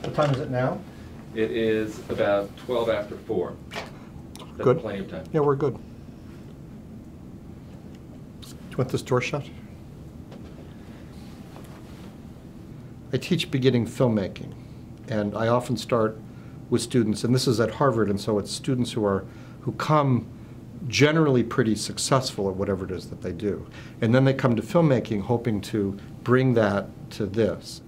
What time is it now? It is about 12 after 4. That's Good. plenty of time. Yeah, we're good. Do you want this door shut? I teach beginning filmmaking, and I often start with students, and this is at Harvard, and so it's students who come generally pretty successful at whatever it is that they do. And then they come to filmmaking hoping to bring that to this.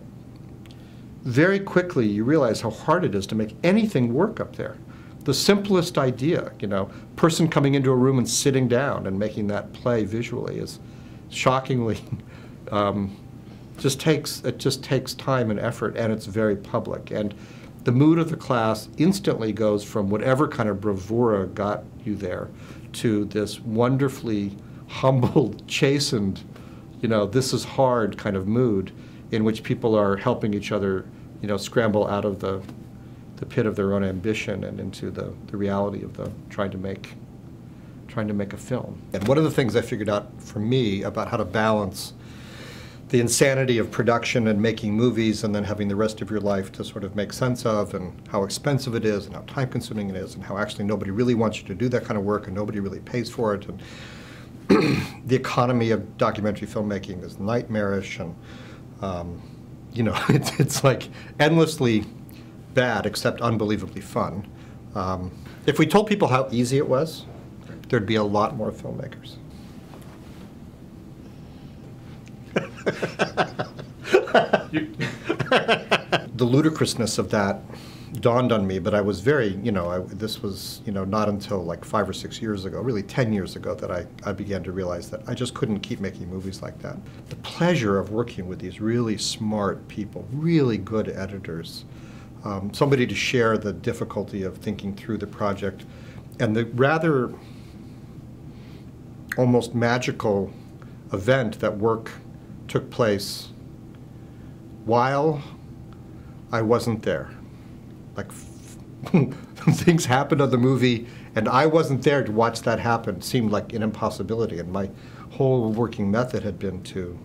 Very quickly you realize how hard it is to make anything work up there. The simplest idea, person coming into a room and sitting down and making that play visually is shockingly, it just takes time and effort, and it's very public. And the mood of the class instantly goes from whatever kind of bravura got you there to this wonderfully humbled, chastened, this is hard kind of mood in which people are helping each other, scramble out of the pit of their own ambition and into the reality of trying to make a film. And one of the things I figured out for me about how to balance the insanity of production and making movies and then having the rest of your life to sort of make sense of, and how expensive it is and how time-consuming it is, and how actually nobody really wants you to do that kind of work and nobody really pays for it, and the economy of documentary filmmaking is nightmarish, and it's like endlessly bad except unbelievably fun. If we told people how easy it was, there'd be a lot more filmmakers. The ludicrousness of that dawned on me, but I was very, this was, not until like 5 or 6 years ago, really 10 years ago, that I began to realize that I just couldn't keep making movies like that. The pleasure of working with these really smart people, really good editors, somebody to share the difficulty of thinking through the project, and the rather almost magical event that work took place while I wasn't there. Like things happened on the movie and I wasn't there to watch that happen. It seemed like an impossibility, and my whole working method had been to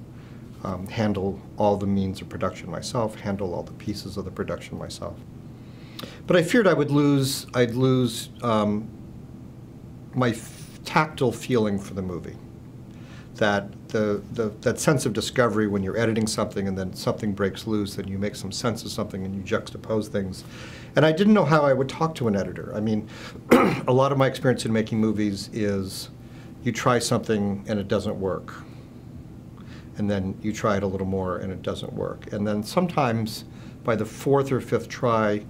handle all the means of production myself, handle all the pieces of the production myself. But I feared I'd lose my tactile feeling for the movie. That sense of discovery when you're editing something and then something breaks loose and you make some sense of something and you juxtapose things. And I didn't know how I would talk to an editor. I mean, a lot of my experience in making movies is you try something and it doesn't work. And then you try it a little more and it doesn't work. And then sometimes by the 4th or 5th try,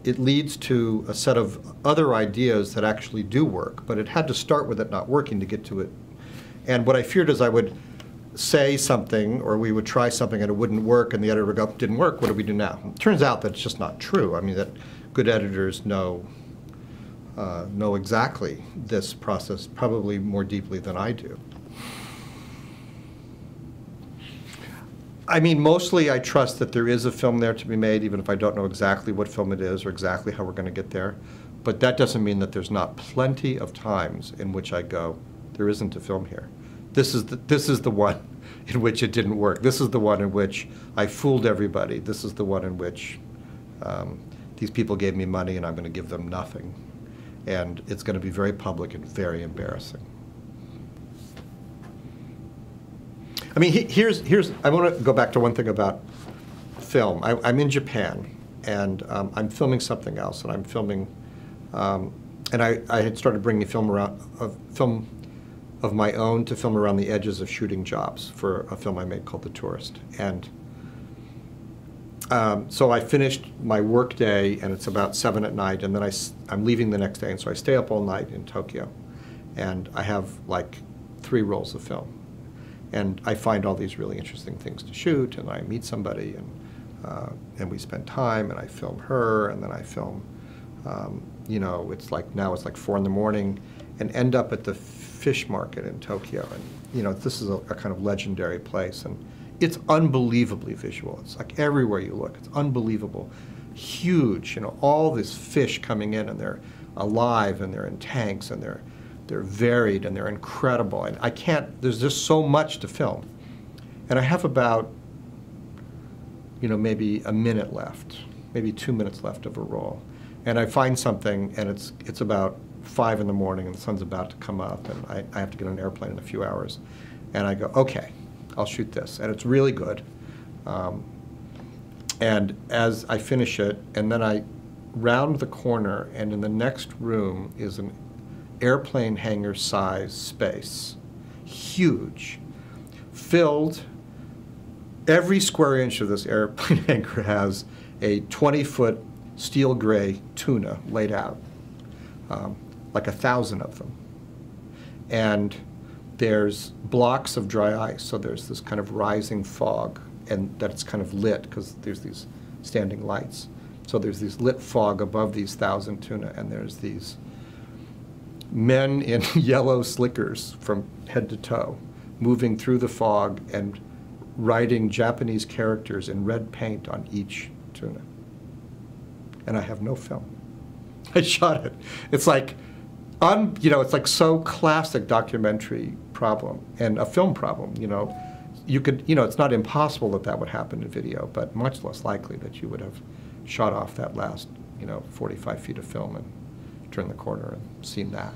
it leads to a set of other ideas that actually do work. But it had to start with it not working to get to it. And what I feared is I would say something, or we would try something and it wouldn't work, and the editor would go, didn't work, what do we do now? It turns out that it's just not true. I mean, that good editors know exactly this process probably more deeply than I do. I mean, mostly I trust that there is a film there to be made, even if I don't know exactly what film it is or exactly how we're going to get there. But that doesn't mean that there's not plenty of times in which I go, there isn't a film here. This is the one in which it didn't work. This is the one in which I fooled everybody. This is the one in which these people gave me money and I'm going to give them nothing. And it's going to be very public and very embarrassing. I mean, I want to go back to one thing about film. I'm in Japan, and I'm filming something else, and I'm filming, and I had started bringing film of my own to film around the edges of shooting jobs for a film I made called The Tourist. And so I finished my work day, and it's about 7 at night, and then I'm leaving the next day, and so I stay up all night in Tokyo, and I have like 3 rolls of film. And I find all these really interesting things to shoot, and I meet somebody, and we spend time, and I film her, and then I film, it's like 4 in the morning, and end up at the fish market in Tokyo. And this is a kind of legendary place, and it's unbelievably visual. It's like everywhere you look, it's unbelievable, huge. All this fish coming in, and they're alive, and they're in tanks, and they're varied, and they're incredible. And there's just so much to film. And I have about, maybe a minute left, maybe 2 minutes left of a roll. And I find something, and it's about 5 in the morning, and the sun's about to come up, and I have to get on an airplane in a few hours. And I go, okay, I'll shoot this. And it's really good. And as I finish it, and then I round the corner, and in the next room is an airplane hangar size space, huge, filled. Every square inch of this airplane hangar has a 20-foot steel gray tuna laid out, like 1,000 of them. And there's blocks of dry ice, so there's this kind of rising fog, and that's kind of lit because there's these standing lights. So there's this lit fog above these 1,000 tuna, and there's these men in yellow slickers from head to toe moving through the fog and writing Japanese characters in red paint on each tuna. And I have no film. I shot it. It's like, it's like so classic documentary problem and a film problem, You could, it's not impossible that that would happen in video, but much less likely that you would have shot off that last, 45 feet of film and turned the corner and seen that.